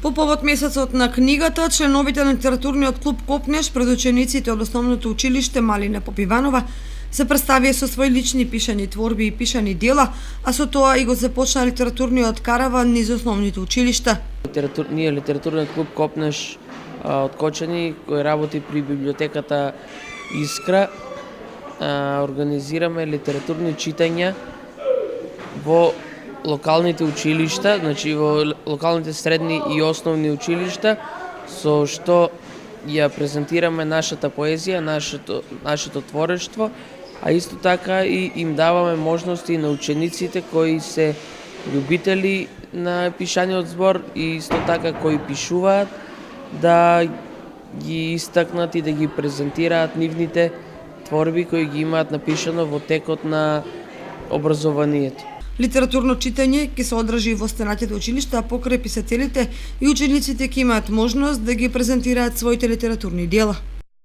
По повод месецот на книгата, членовите на литературниот клуб Копнеш пред учениците од основното училиште Малина Попиванова се представија со своји лични пишани творби и пишани дела, а со тоа и го започна литературниот караван низ основните училишта. Ние литературниот клуб Копнеш од Кочани, кој работи при библиотеката Искра, организираме литературни читања во локалните училишта, значи во локалните средни и основни училишта, со што ја презентираме нашата поезија, нашето творештво, а исто така и им даваме можности на учениците кои се љубители на пишаниот збор и исто така кои пишуваат да ги истакнат и да ги презентираат нивните творби кои ги имаат напишано во текот на образованието. Литературно читање ќе се одржи во стенатите училишта, а покрај писателите и учениците ќе имаат можност да ги презентираат своите литературни дела.